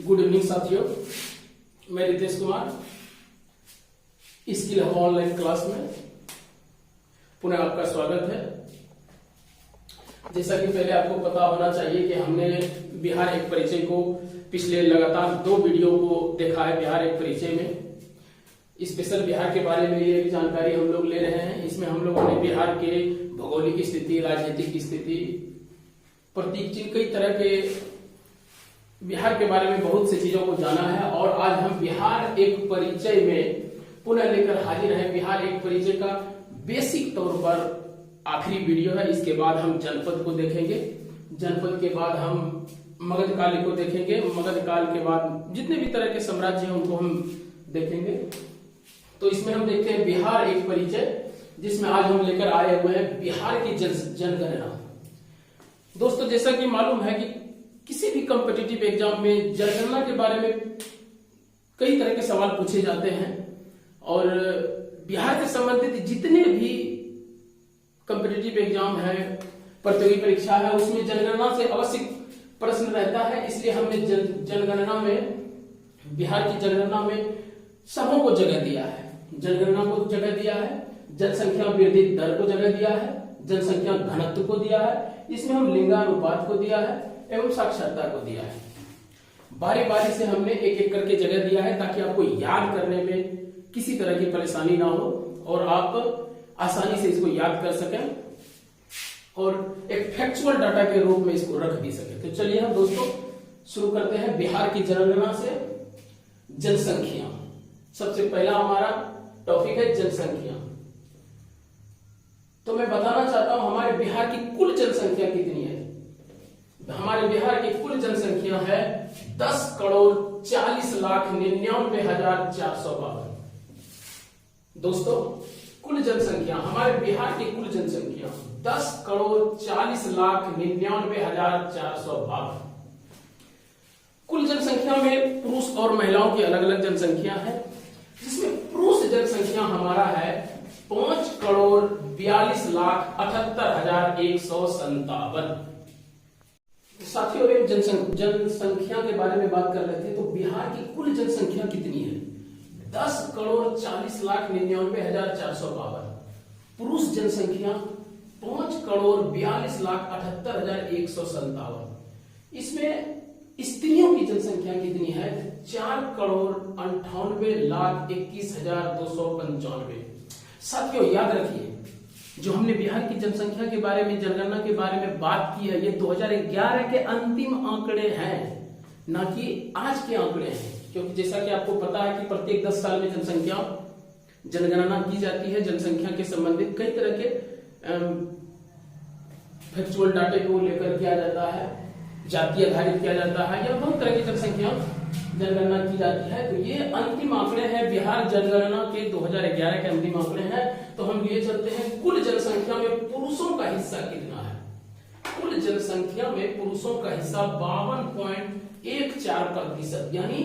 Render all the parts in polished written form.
Good evening साथियों, मैं Ritesh Kumar skill hub online class में पुनः आपका स्वागत है। जैसा कि पहले आपको पता होना चाहिए कि हमने बिहार एक परिचय को पिछले लगातार 2 वीडियो को देखा है। बिहार एक परिचय में स्पेशल बिहार के बारे में ये जानकारी हम लोग ले रहे हैं। इसमें हम लोगों ने बिहार के भौगोलिक स्थिति, राजनीतिक स्थिति, प्रतीक चिन्ह, कई तरह के बिहार के बारे में बहुत सी चीजों को जाना है। और आज हम बिहार एक परिचय में पुनः लेकर हाजिर हैं। बिहार एक परिचय का बेसिक तौर पर आखिरी वीडियो है। इसके बाद हम जनपद को देखेंगे, जनपद के बाद हम मगध काल को देखेंगे, मगध काल के बाद जितने भी तरह के साम्राज्य हैं उनको हम देखेंगे। तो इसमें हम देखते हैं बिहार एक परिचय, जिसमें आज हम लेकर आए हुए हैं बिहार की जनगणना। दोस्तों, जैसा कि मालूम है कि किसी भी कॉम्पिटिटिव एग्जाम में जनगणना के बारे में कई तरह के सवाल पूछे जाते हैं और बिहार से संबंधित जितने भी कॉम्पिटिटिव एग्जाम है, प्रतियोगी परीक्षा है, उसमें जनगणना से अवश्य प्रश्न रहता है। इसलिए हमने जनगणना में, बिहार की जनगणना में सबों को जगह दिया है। जनगणना को जगह दिया है, जनसंख्या वृद्धि दर को जगह दिया है, जनसंख्या घनत्व को दिया है, इसमें हम लिंगानुपात को दिया है एवं साक्षरता को दिया है। बारी बारी से हमने एक एक करके जगह दिया है ताकि आपको याद करने में किसी तरह की परेशानी ना हो और आप आसानी से इसको याद कर सकें और एक फैक्चुअल डाटा के रूप में इसको रख भी सके। तो चलिए हम दोस्तों शुरू करते हैं बिहार की जनगणना से। जनसंख्या सबसे पहला हमारा टॉपिक है, जनसंख्या। तो मैं बताना चाहता हूं हमारे बिहार की कुल जनसंख्या कितनी है। हमारे बिहार की कुल जनसंख्या है 10,40,99,452। दोस्तों, कुल जनसंख्या, हमारे बिहार की कुल जनसंख्या 10,40,99,452। कुल जनसंख्या में पुरुष और महिलाओं की अलग अलग जनसंख्या है, जिसमें पुरुष जनसंख्या हमारा है 5,42,78,157। साथियों, एक जनसंख्या के बारे में बात कर रहे थे। तो बिहार की कुल जनसंख्या कितनी है? 10,40,99,452। पुरुष जनसंख्या 5,42,78,157। इसमें स्त्रियों की जनसंख्या कितनी है? 4,98,21,295। साथियों, याद रखिए, जो हमने बिहार की जनसंख्या के बारे में, जनगणना के बारे में बात की है, ये 2011 के अंतिम आंकड़े हैं, ना कि आज के आंकड़े हैं। क्योंकि जैसा कि आपको पता है कि प्रत्येक 10 साल में जनगणना की जाती है। जनसंख्या के संबंधित कई तरह के फैक्चुअल डाटे को लेकर किया जाता है, जाति आधारित किया जाता है, या बहुत तरह की जनसंख्या जनगणना की जाती है। तो ये अंतिम आंकड़े हैं बिहार जनगणना के 2011 के अंतिम आंकड़े हैं। तो हम लिए चलते हैं कुल जनसंख्या में पुरुषों का हिस्सा कितना है। कुल जनसंख्या में पुरुषों का हिस्सा 52.14%, यानी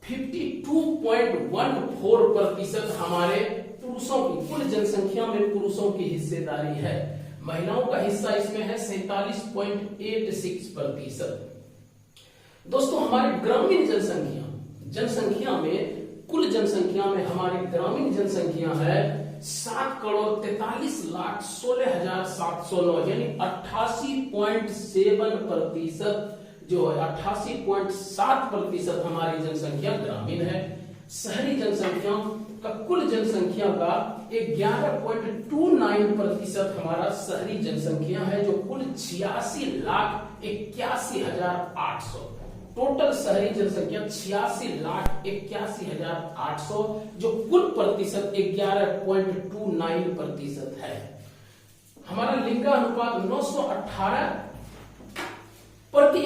52.14% हमारे पुरुषों की, कुल जनसंख्या में पुरुषों की हिस्सेदारी है। महिलाओं का हिस्सा इसमें है 47.86%। दोस्तों, हमारे ग्रामीण जनसंख्या में, कुल जनसंख्या में हमारी ग्रामीण जनसंख्या है 7,43,16,709, यानी 88.7%, जो है 88.7% हमारी जनसंख्या ग्रामीण है। शहरी जनसंख्या का, कुल जनसंख्या का 11.29% हमारा शहरी जनसंख्या है, जो कुल 86,81,800। टोटल शहरी जनसंख्या 86,81,800, जो कुल प्रतिशत 11.29% है। हमारा लिंगानुपात 918 प्रति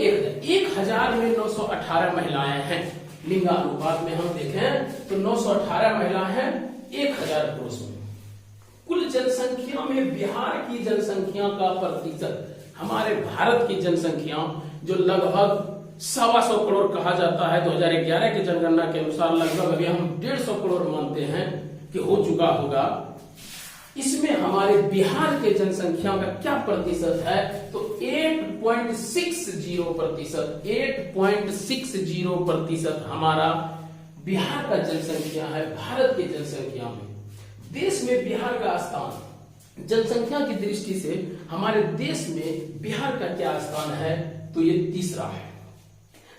1,000 में 918 महिलाएं हैं। लिंगानुपात में हम देखें तो 918 महिलाएं हैं 1,000 पुरुष में। कुल जनसंख्या में बिहार की जनसंख्या का प्रतिशत, हमारे भारत की जनसंख्या जो लगभग 125 करोड़ कहा जाता है, 2011 की जनगणना के अनुसार लगभग अभी हम 150 करोड़ मानते हैं कि हो चुका होगा। इसमें हमारे बिहार के जनसंख्या का क्या प्रतिशत है, तो 8.60% हमारा बिहार का जनसंख्या है। भारत की जनसंख्या में देश में बिहार का स्थान जनसंख्या की दृष्टि से हमारे देश में बिहार का क्या स्थान है, तो ये तीसरा है।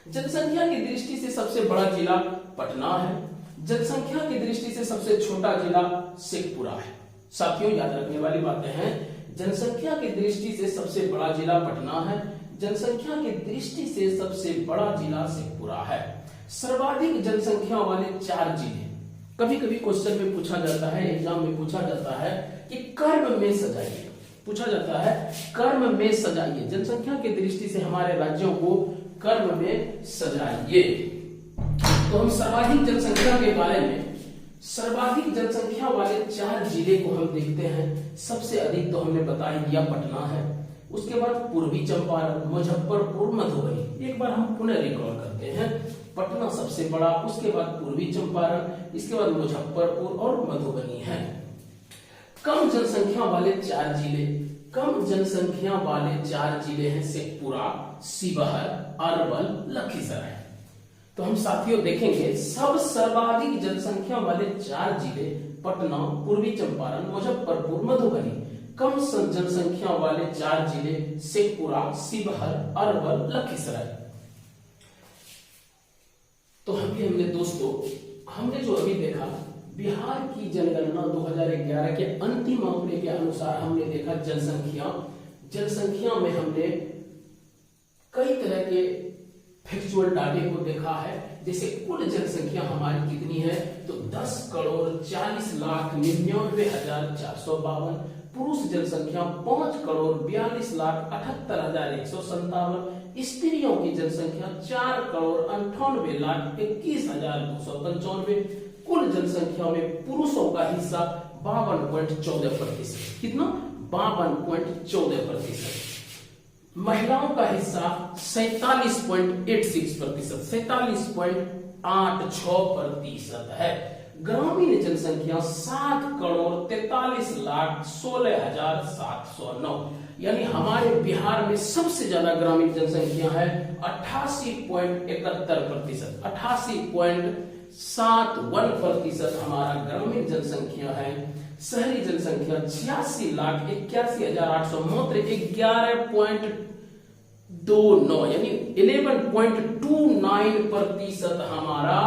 जनसंख्या की दृष्टि से सबसे बड़ा जिला पटना है, जनसंख्या की दृष्टि से सबसे छोटा जिला शेखपुरा है। साथियों याद रखने वाली बातें हैं, जनसंख्या की दृष्टि से सबसे बड़ा जिला पटना है, जनसंख्या की दृष्टि से सबसे बड़ा जिला शेखपुरा है। सर्वाधिक जनसंख्या वाले 4 जिले, कभी कभी क्वेश्चन में पूछा जाता है, एग्जाम में पूछा जाता है कि कर्म में सजाइए, पूछा जाता है कर्म में सजाइए, जनसंख्या की दृष्टि से हमारे राज्यों को कर्म में सजाइए। तो हम सर्वाधिक जनसंख्या के बारे में, सर्वाधिक जनसंख्या वाले 4 जिले को हम देखते हैं। सबसे अधिक तो हमने बता ही दिया पटना है, उसके बाद पूर्वी चंपारण, मुजफ्फरपुर, मधुबनी। एक बार हम पुनः रिकॉल करते हैं, पटना सबसे बड़ा, उसके बाद पूर्वी चंपारण, इसके बाद मुजफ्फरपुर और मधुबनी है। कम जनसंख्या वाले 4 जिले, कम जनसंख्या वाले 4 जिले हैं शेखपुरा, शिवहर, अरवल, लखीसराय। तो हम साथियों देखेंगे सब सर्वाधिक जनसंख्या वाले 4 जिले पटना, पूर्वी चंपारण, मुजफ्फरपुर, मधुबनी। कम जनसंख्या वाले 4 जिले शेखपुरा, शिवहर, अरवल, लखीसराय। तो हमने दोस्तों जो अभी देखा बिहार की जनगणना 2011 के अंतिम आंकड़े के अनुसार हमने देखा जनसंख्या में हमने कई तरह के फैक्चुअल डाटे को देखा है। जैसे कुल जनसंख्या हमारी कितनी है, तो 10,40,99,452। पुरुष जनसंख्या 5,42,78,157। स्त्रियों की जनसंख्या 4,98,21,295। कुल जनसंख्या में पुरुषों का हिस्सा 52.14%, कितना 52.14%। महिलाओं का हिस्सा 47.86%, 47.86% है। ग्रामीण जनसंख्या 7,43,16,709, यानी हमारे बिहार में सबसे ज्यादा ग्रामीण जनसंख्या है 88.71%, 88.71% हमारा ग्रामीण जनसंख्या है। शहरी जनसंख्या 86,81,800, मात्र 11.29 यानी 11.29% हमारा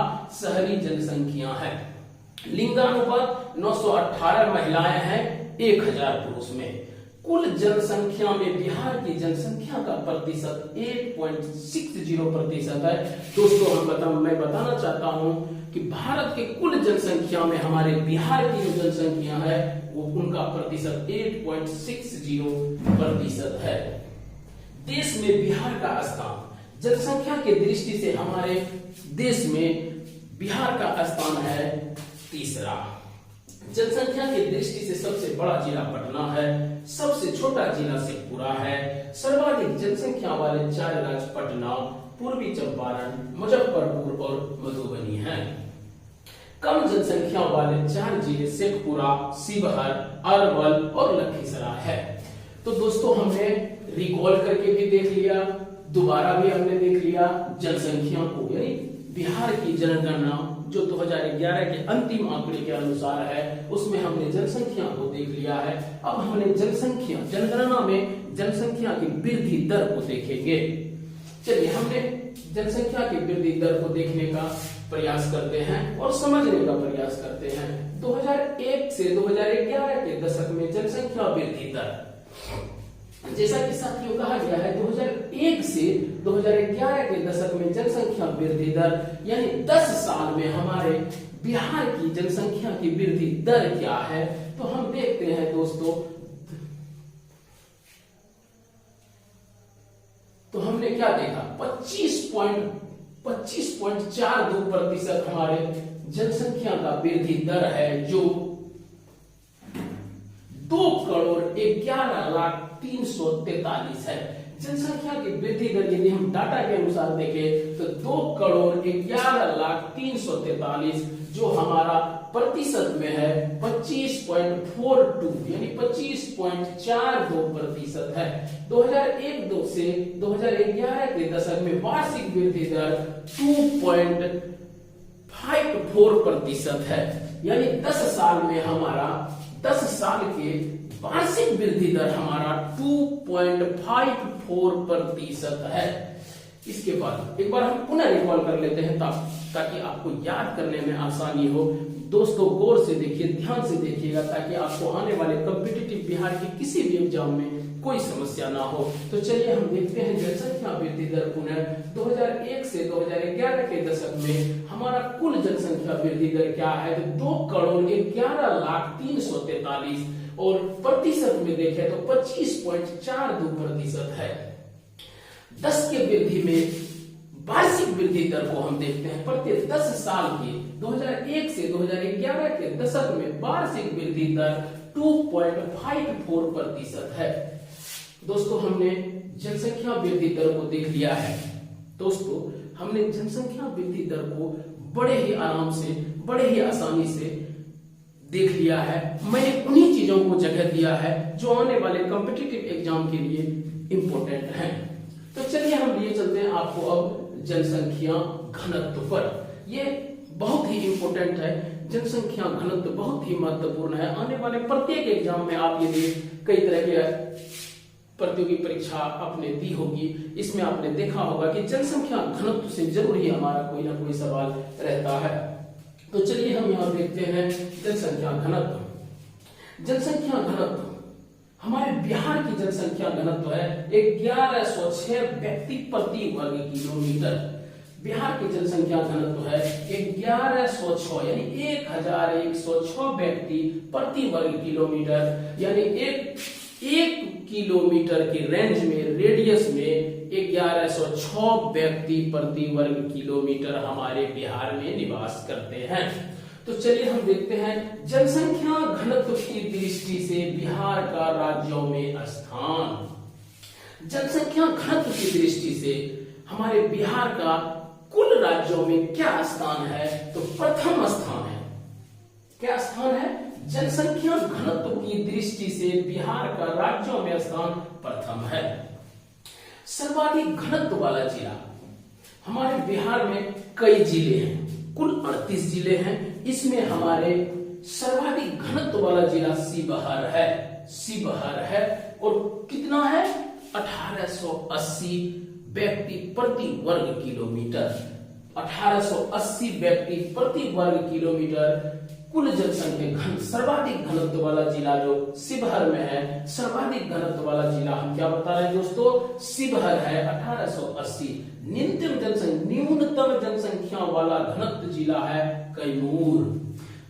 शहरी जनसंख्या है। लिंगानुपात 918 महिलाएं हैं 1000 पुरुष में। कुल जनसंख्या में बिहार की जनसंख्या का प्रतिशत 8.60% है। दोस्तों मैं बताना चाहता हूं कि भारत के कुल जनसंख्या में हमारे बिहार की जो जनसंख्या है वो उनका प्रतिशत 8.60% है। देश में बिहार का स्थान जनसंख्या की दृष्टि से हमारे देश में बिहार का स्थान है तीसरा। जनसंख्या की दृष्टि से सबसे बड़ा जिला पटना है, सबसे छोटा जिला शेखपुरा है। सर्वाधिक जनसंख्या वाले 4 राज्य पटना, पूर्वी चंपारण, मुजफ्फरपुर और मधुबनी हैं। कम जनसंख्या वाले 4 जिले शेखपुरा, शिवहर, अरवल और लखीसराय है। तो दोस्तों हमने रिकॉल करके भी देख लिया, दोबारा भी हमने देख लिया जनसंख्या को, यानी बिहार की जनगणना जो 2011 के अंतिम आंकड़े के अनुसार है उसमें हमने जनसंख्या को देख लिया है। अब हमने जनगणना में जनसंख्या की वृद्धि दर को देखेंगे। चलिए हमने जनसंख्या की वृद्धि दर को देखने का प्रयास करते हैं और समझने का प्रयास करते हैं। 2001 से 2011 के दशक में जनसंख्या वृद्धि दर, जैसा कि साथियों कहा गया है 2001 से 2011 के दशक में जनसंख्या वृद्धि दर, यानी 10 साल में हमारे बिहार की जनसंख्या की वृद्धि दर क्या है, तो हम देखते हैं दोस्तों। तो हमने क्या देखा, 25.42% हमारे जनसंख्या का वृद्धि दर है, जो 2,11,03,43 है। जनसंख्या की वृद्धि दर यदि हम डाटा के अनुसार देखें तो 2,11,03,43, जो हमारा प्रतिशत में है 25.42 यानी 25.42% है। 2001-2 से 2011 के दशक में वार्षिक वृद्धि दर 2.54% है। यानी 10 साल में हमारा 10 साल के वार्षिक वृद्धि दर हमारा 2.54% है। इसके बाद एक बार हम पुनः रिकॉल कर लेते हैं ताकि आपको याद करने में आसानी हो। दोस्तों गौर से देखिए, ध्यान से देखिएगा ताकि आपको आने वाले कॉम्पिटिटिव बिहार के किसी भी एग्जाम में कोई समस्या ना हो। तो चलिए हम देखते हैं जनसंख्या वृद्धि दर पुनः 2001 से 2011 के दशक में हमारा कुल जनसंख्या वृद्धि दर क्या है, तो 2,11,03,43 और प्रतिशत में देखें तो 25.42% है। 10 के वृद्धि में वार्षिक वृद्धि दर को हम देखते हैं। प्रत्येक 10 साल के 2001 से 2011 के दशक में वार्षिक वृद्धि दर 2.54% है। दोस्तों हमने जनसंख्या वृद्धि दर को देख लिया है। दोस्तों हमने जनसंख्या वृद्धि दर को बड़े ही आराम से, बड़े ही आसानी से देख लिया है। मैंने उन्हीं चीजों को जगह दिया है जो आने वाले कॉम्पिटिटिव एग्जाम के लिए इंपॉर्टेंट है। तो चलिए हम लिए चलते हैं आपको अब जनसंख्या घनत्व पर। ये बहुत ही इंपॉर्टेंट है। जनसंख्या घनत्व बहुत ही महत्वपूर्ण है। आने वाले प्रत्येक एग्जाम में आप यदि कई तरह के प्रतियोगी परीक्षा आपने दी होगी, इसमें आपने देखा होगा कि जनसंख्या घनत्व से जरूर ही हमारा कोई ना कोई सवाल रहता है। तो चलिए हम यहाँ देखते हैं जनसंख्या घनत्व। जनसंख्या घनत्व हमारे बिहार की जनसंख्या घनत्व है 1106 व्यक्ति प्रति वर्ग किलोमीटर। बिहार की जनसंख्या घनत्व है 1106 यानी 1106 व्यक्ति प्रति वर्ग किलोमीटर। यानी एक किलोमीटर के रेंज में, रेडियस में 1106 व्यक्ति प्रति वर्ग किलोमीटर हमारे बिहार में निवास करते हैं। तो चलिए हम देखते हैं जनसंख्या घनत्व की दृष्टि से बिहार का राज्यों में स्थान। जनसंख्या घनत्व की दृष्टि से हमारे बिहार का कुल राज्यों में क्या स्थान है, तो प्रथम स्थान है। क्या स्थान है? जनसंख्या घनत्व की दृष्टि से बिहार का राज्यों में स्थान प्रथम है। सर्वाधिक घनत्व वाला जिला, हमारे बिहार में कई जिले हैं, कुल 38 जिले हैं। इसमें हमारे सर्वाधिक घनत्व वाला जिला शिवहर है। शिवहर है और कितना है? 1880 व्यक्ति प्रति वर्ग किलोमीटर। 1880 व्यक्ति प्रति वर्ग किलोमीटर कुल जनसंख्या सर्वाधिक घनत्व वाला जिला जो शिवहर में है। सर्वाधिक घनत्व वाला जिला हम क्या बता रहे हैं दोस्तों? शिवहर है 1880। न्यूनतम जनसंख्या वाला घनत्व जिला है कैमूर।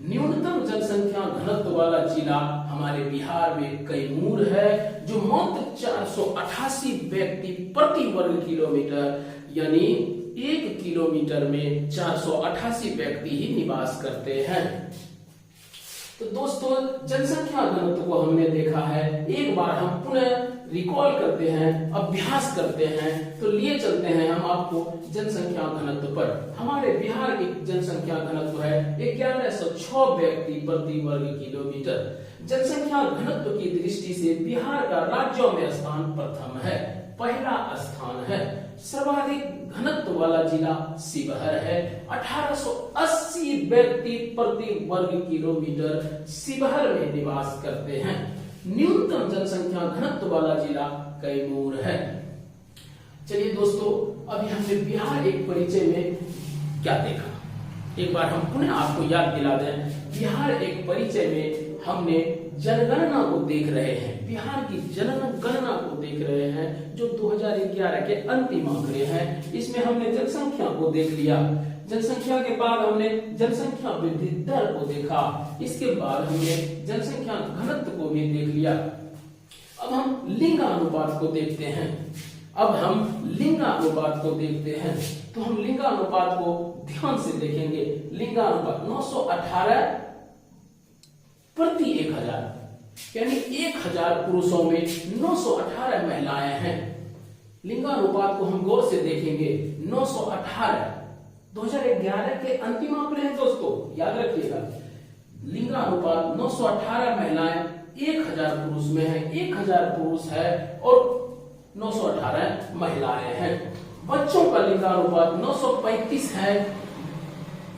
न्यूनतम जनसंख्या घनत्व वाला जिला हमारे बिहार में कैमूर है, जो मात्र 488 व्यक्ति प्रति वर्ग किलोमीटर यानी 1 किलोमीटर में 488 व्यक्ति ही निवास करते हैं। तो दोस्तों जनसंख्या घनत्व को हमने देखा है। एक बार हम पुनः रिकॉल करते हैं, अभ्यास करते हैं। तो लिए चलते हैं हम आपको जनसंख्या घनत्व पर। हमारे बिहार की जनसंख्या घनत्व है 1106 व्यक्ति प्रति वर्ग किलोमीटर। जनसंख्या घनत्व की दृष्टि से बिहार का राज्यों में स्थान प्रथम है, पहला स्थान है। सर्वाधिक घनत्व वाला जिला शिवहर है। 1880 व्यक्ति प्रति वर्ग किलोमीटर शिवहर में निवास करते हैं। न्यूनतम जनसंख्या घनत्व वाला जिला कैमूर है। चलिए दोस्तों, अभी हमने बिहार एक परिचय में क्या देखा, एक बार हम पुनः आपको याद दिला दें। बिहार एक परिचय में हमने जनगणना को देख रहे हैं, बिहार की जनगणना को देख रहे हैं जो 2011 के अंतिम आंकड़े हैं। इसमें हमने जनसंख्या को देख लिया। जनसंख्या के बाद हमने जनसंख्या वृद्धि दर को देखा। इसके बाद हमने जनसंख्या घनत्व को भी देख लिया। अब हम लिंगानुपात को देखते हैं। तो हम लिंगानुपात को ध्यान से देखेंगे। लिंगानुपात 918 प्रति 1000 यानी 1000 पुरुषों में 918 महिलाएं हैं। लिंगानुपात को हम गौर से देखेंगे। 918 2011 के अंतिम आंकड़े हैं दोस्तों, याद रखिएगा। लिंगानुपात 918 महिलाएं 1000 पुरुष में है, 1000 पुरुष है और 918 महिलाएं हैं। बच्चों का लिंगानुपात 935 है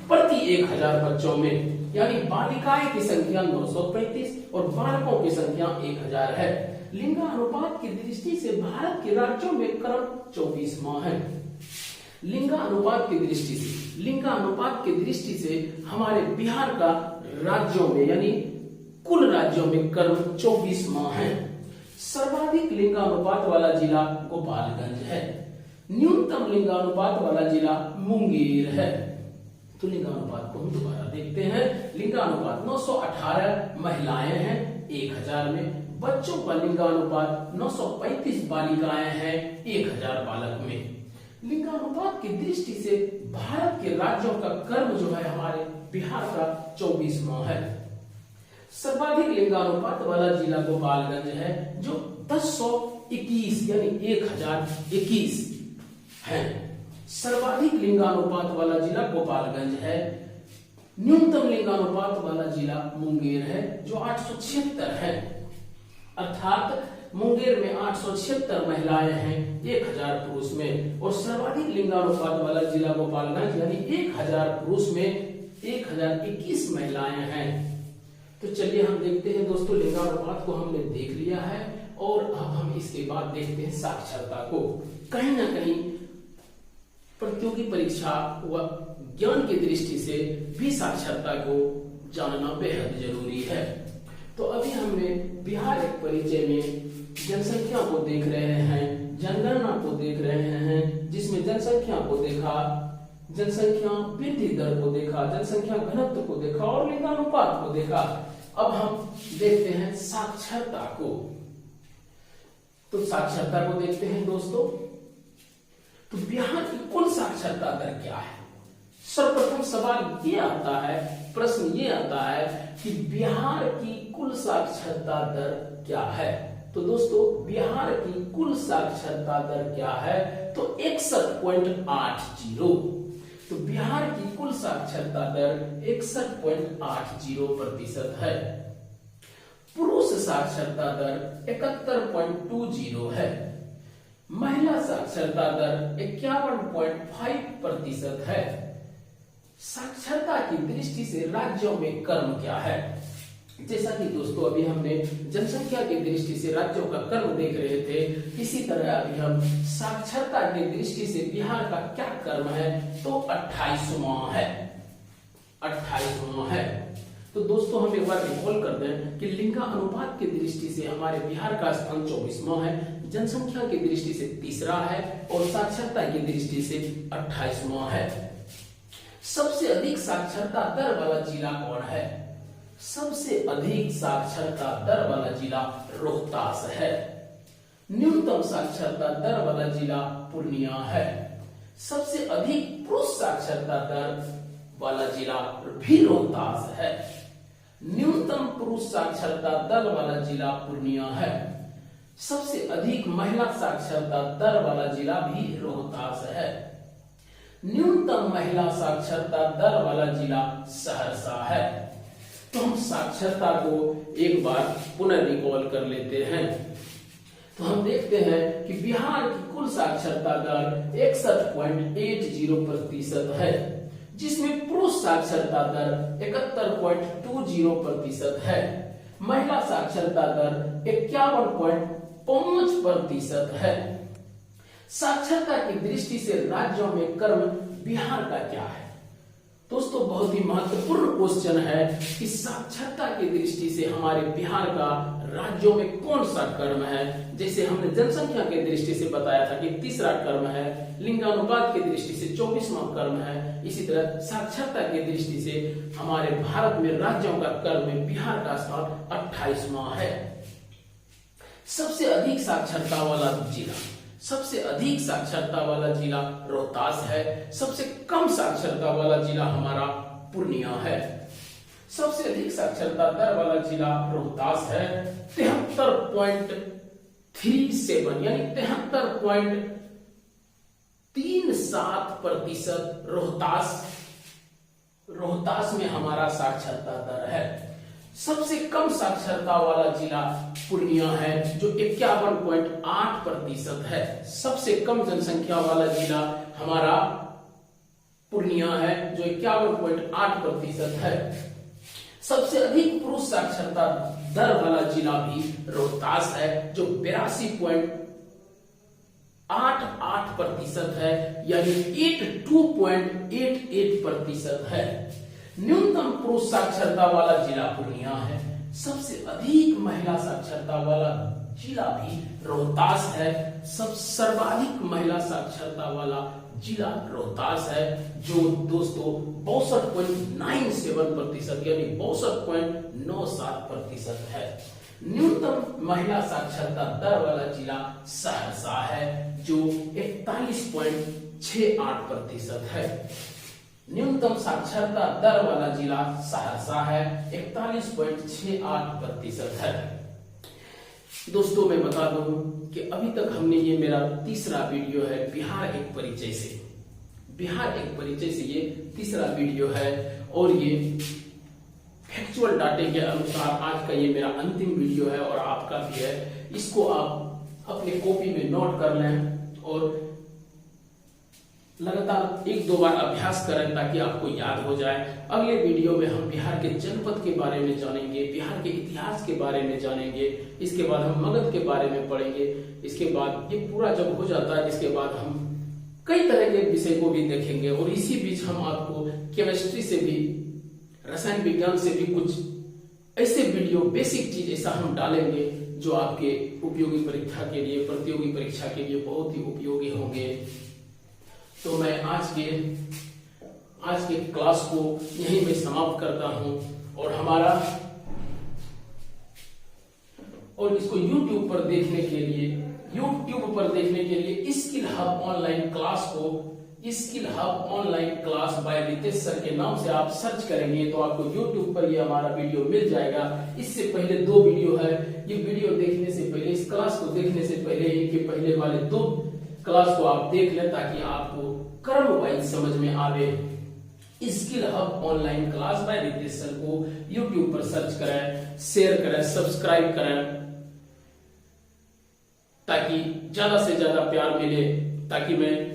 प्रति 1000 बच्चों में, यानी बालिकाएं की संख्या 935 और बालकों की संख्या 1000 है। लिंगानुपात की दृष्टि से भारत के राज्यों में क्रम 24वां है। लिंगानुपात की दृष्टि से हमारे बिहार का राज्यों में यानी कुल राज्यों में क्रम 24वां है। सर्वाधिक लिंगानुपात वाला जिला गोपालगंज है। न्यूनतम लिंगानुपात वाला जिला मुंगेर है। तो लिंगानुपात को हम दोबारा देखते हैं। लिंगानुपात 918 महिलाएं हैं 1000 में, बच्चों का लिंगानुपात 935 बालिकाएं हैं 1000 बालक में। लिंगानुपात की दृष्टि से भारत के राज्यों का क्रम जो है हमारे बिहार का 24वां है। सर्वाधिक लिंगानुपात वाला जिला गोपालगंज है जो 1021 यानी 1021 है। सर्वाधिक लिंगानुपात वाला जिला गोपालगंज है। न्यूनतम लिंगानुपात वाला जिला मुंगेर है जो 876 है, अर्थात मुंगेर में 876 महिलाएं हैं 1000 पुरुष में, और सर्वाधिक लिंगानुपात वाला जिला गोपालगंज यानी 1000 पुरुष में 1021 महिलाएं हैं। तो चलिए हम देखते हैं दोस्तों, लिंगानुपात को हमने देख लिया है और अब हम इसके बाद देखते हैं साक्षरता को। कहीं ना कहीं प्रतियोगी परीक्षा व ज्ञान की दृष्टि से भी साक्षरता को जानना बेहद जरूरी है। तो अभी हमने बिहार एक परिचय में जनसंख्या को देख रहे हैं, जनगणना को देख रहे हैं, जिसमें जनसंख्या को देखा, जनसंख्या वृद्धि दर को देखा, जनसंख्या घनत्व को देखा और लिंगानुपात को देखा। अब हम देखते हैं साक्षरता को। तो साक्षरता को देखते हैं दोस्तों। तो बिहार की कुल साक्षरता दर क्या है? सर्वप्रथम सवाल ये आता है, प्रश्न ये आता है कि बिहार की कुल साक्षरता दर क्या है? तो दोस्तों बिहार की कुल साक्षरता दर क्या है? तो 61.80। तो बिहार की कुल साक्षरता दर 61.80% है। पुरुष साक्षरता दर 71.20 है। महिला साक्षरता दर 51.5% है। साक्षरता की दृष्टि से राज्यों में क्रम क्या है? जैसा कि दोस्तों अभी हमने जनसंख्या की दृष्टि से राज्यों का क्रम देख रहे थे, इसी तरह अभी हम साक्षरता की दृष्टि से बिहार का क्या क्रम है? तो 28वां है, 28वां है। तो दोस्तों हम एक बार रिकॉल कर दें कि लिंगानुपात की दृष्टि से हमारे बिहार का स्थान 24वां है, जनसंख्या की दृष्टि से तीसरा है और साक्षरता की दृष्टि से 28वां है। सबसे अधिक साक्षरता दर वाला जिला कौन है? सबसे अधिक साक्षरता दर वाला जिला रोहतास है। न्यूनतम साक्षरता दर वाला जिला पूर्णिया है। सबसे अधिक पुरुष साक्षरता दर वाला जिला भी रोहतास है। न्यूनतम पुरुष साक्षरता दर वाला जिला पूर्णिया है। सबसे अधिक महिला साक्षरता दर वाला जिला भी रोहतास है। न्यूनतम महिला साक्षरता दर वाला जिला सहरसा है। तो हम साक्षरता को एक बार पुनर्रिकॉल कर लेते हैं। तो हम देखते हैं कि बिहार की कुल साक्षरता दर 61.80% है, जिसमें पुरुष साक्षरता दर 71.20% है। महिला साक्षरता दर 51.5% है। साक्षरता की दृष्टि से राज्यों में क्रम बिहार का क्या है? दोस्तों बहुत ही महत्वपूर्ण क्वेश्चन है कि साक्षरता की दृष्टि से हमारे बिहार का राज्यों में कौन सा क्रम है। जैसे हमने जनसंख्या की दृष्टि से बताया था कि तीसरा क्रम है, लिंगानुपात की दृष्टि से 24वां क्रम है, इसी तरह साक्षरता की दृष्टि से हमारे भारत में राज्यों का क्रम में बिहार का स्थान 28वां है। सबसे अधिक साक्षरता वाला जिला, सबसे अधिक साक्षरता वाला जिला रोहतास है। सबसे कम साक्षरता वाला जिला हमारा पूर्णिया है। सबसे अधिक साक्षरता दर वाला जिला रोहतास है, 73.37 यानी 73.37% रोहतास रोहतास में हमारा साक्षरता दर है। सबसे कम साक्षरता वाला जिला पूर्णिया है जो 51.8% है। सबसे कम जनसंख्या वाला जिला हमारा पूर्णिया है जो 51.8% है। सबसे अधिक पुरुष साक्षरता दर वाला जिला भी रोहतास है जो 82.88% है, यानी 82.88% है। न्यूनतम पुरुष साक्षरता वाला जिला पूर्णिया है। सबसे अधिक महिला साक्षरता वाला जिला भी रोहतास है। सर्वाधिक महिला साक्षरता वाला जिला रोहतास है जो दोस्तों 62.97% यानी 62.97% है। न्यूनतम महिला साक्षरता दर वाला जिला सहरसा है जो 41.68% है। न्यूनतम साक्षरता दर वाला जिला सहरसा है, 41.68% है। दोस्तों मैं बता दूं कि अभी तक हमने ये मेरा तीसरा वीडियो है बिहार एक परिचय से। बिहार एक परिचय से ये तीसरा वीडियो है और ये फैक्चुअल डाटे के अनुसार आज का ये मेरा अंतिम वीडियो है और आपका भी है। इसको आप अपने कॉपी में नोट कर लें और लगातार 1-2 बार अभ्यास करें ताकि आपको याद हो जाए। अगले वीडियो में हम बिहार के जनपद के बारे में जानेंगे, बिहार के इतिहास के बारे में जानेंगे। इसके बाद हम मगध के बारे में पढ़ेंगे। इसके बाद ये पूरा जब हो जाता है इसके बाद हम कई तरह के विषय को भी देखेंगे और इसी बीच हम आपको केमिस्ट्री से भी, रसायन विज्ञान से भी कुछ ऐसे वीडियो बेसिक चीज ऐसा हम डालेंगे जो आपके उपयोगी परीक्षा के लिए, प्रतियोगी परीक्षा के लिए बहुत ही उपयोगी होंगे। तो मैं आज के क्लास को यहीं मैं समाप्त करता हूं और इसको YouTube पर देखने के लिए skill hub online class by Ritesh sir के नाम से आप सर्च करेंगे तो आपको YouTube पर ये हमारा वीडियो मिल जाएगा। इससे पहले 2 वीडियो है। ये वीडियो देखने से पहले, इस क्लास को देखने से पहले इनके पहले वाले 2 क्लास को आप देख लें ताकि आपको क्रम वाइज समझ में आवे। Skill hub online class by Ritesh sir को YouTube पर सर्च करें, शेयर करें, सब्सक्राइब करें ताकि ज्यादा से ज्यादा प्यार मिले, ताकि मैं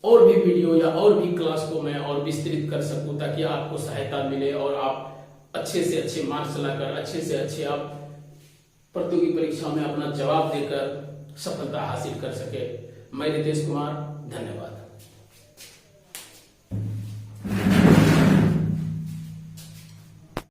और भी वीडियो या और भी क्लास को मैं और विस्तृत कर सकूं, ताकि आपको सहायता मिले और आप अच्छे से अच्छे मार्क्स लाकर अच्छे से अच्छे आप प्रतियोगी परीक्षा में अपना जवाब देकर सफलता हासिल कर सके। मैं रितेश कुमार, धन्यवाद।